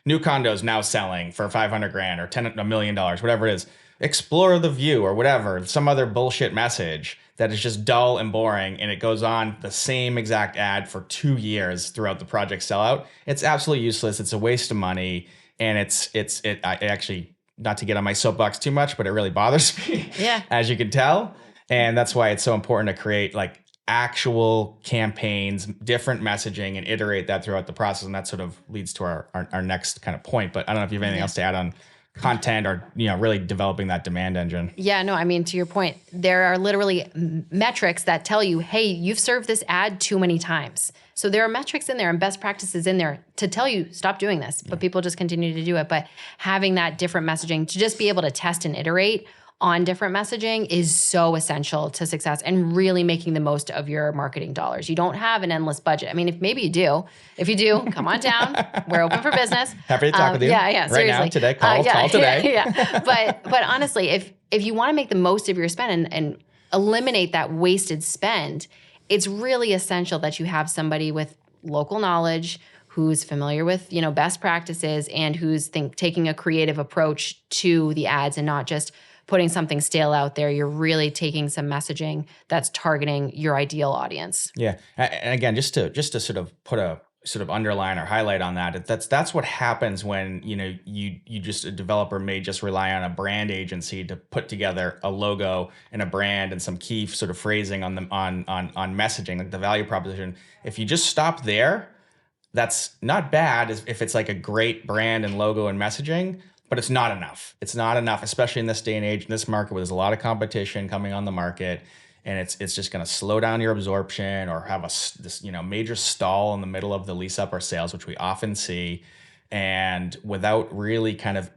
new condos now selling for 500 grand or $1 million, whatever it is. Explore the view or whatever, some other bullshit message that is just dull and boring, and it goes on the same exact ad for 2 years throughout the project sellout. It's absolutely useless. It's a waste of money, and I actually, not to get on my soapbox too much, but it really bothers me, as you can tell. And that's why it's so important to create like actual campaigns, different messaging, and iterate that throughout the process. And that sort of leads to our next kind of point. But I don't know if you have anything else to add on content or, really developing that demand engine. Yeah, no, I mean, to your point, there are literally metrics that tell you, hey, you've served this ad too many times. So there are metrics in there and best practices in there to tell you, stop doing this, but people just continue to do it. But having that different messaging to just be able to test and iterate on different messaging is so essential to success and really making the most of your marketing dollars. You don't have an endless budget. I mean, if maybe you do. If you do, come on down. We're open for business. Happy to talk with you. Yeah, right seriously. now, today, call today. Yeah. But honestly, if you want to make the most of your spend and eliminate that wasted spend, it's really essential that you have somebody with local knowledge who's familiar with, best practices and who's taking a creative approach to the ads and not just putting something stale out there. You're really taking some messaging that's targeting your ideal audience. Yeah. And again, just to sort of put a sort of underline or highlight on that, that's what happens when, you just, a developer may just rely on a brand agency to put together a logo and a brand and some key sort of phrasing on messaging, like the value proposition. If you just stop there, that's not bad if it's like a great brand and logo and messaging, but it's not enough. It's not enough, especially in this day and age, in this market where there's a lot of competition coming on the market, and it's just going to slow down your absorption or have this major stall in the middle of the lease up or sales, which we often see. And without really kind of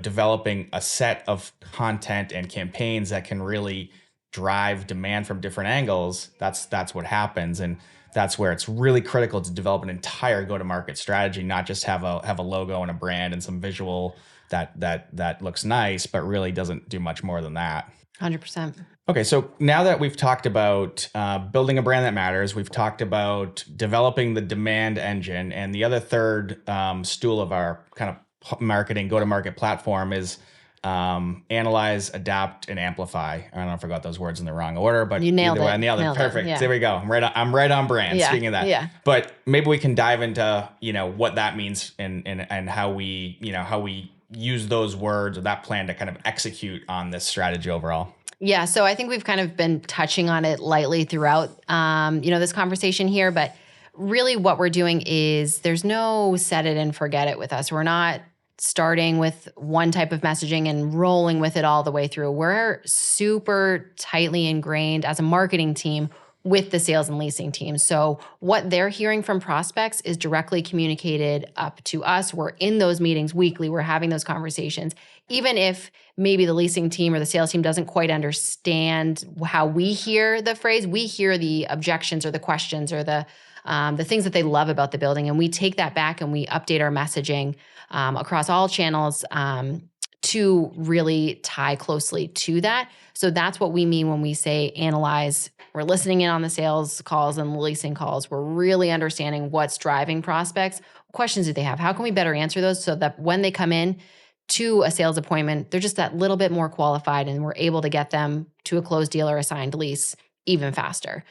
developing a set of content and campaigns that can really drive demand from different angles, that's what happens. And that's where it's really critical to develop an entire go-to-market strategy, not just have a logo and a brand and some visual that looks nice, but really doesn't do much more than that. 100%. Okay, so now that we've talked about building a brand that matters, we've talked about developing the demand engine, and the other third stool of our kind of marketing go-to-market platform is analyze, adapt, and amplify. I don't know if I got those words in the wrong order, but you nailed it. I nailed it. Perfect. Yeah. There we go. I'm right on brand. Yeah. Speaking of that, yeah. But maybe we can dive into what that means and how we use those words or that plan to kind of execute on this strategy overall. Yeah, so I think we've kind of been touching on it lightly throughout, this conversation here. But really, what we're doing is there's no set it and forget it with us. We're not starting with one type of messaging and rolling with it all the way through. We're super tightly ingrained as a marketing team with the sales and leasing team. So what they're hearing from prospects is directly communicated up to us. We're in those meetings weekly. We're having those conversations. Even if maybe the leasing team or the sales team doesn't quite understand how we hear the phrase, we hear the objections or the questions or the things that they love about the building. And we take that back and we update our messaging across all channels to really tie closely to that. So that's what we mean when we say analyze. We're listening in on the sales calls and the leasing calls. We're really understanding what's driving prospects. What questions do they have? How can we better answer those so that when they come in to a sales appointment, they're just that little bit more qualified and we're able to get them to a closed deal or a signed lease even faster.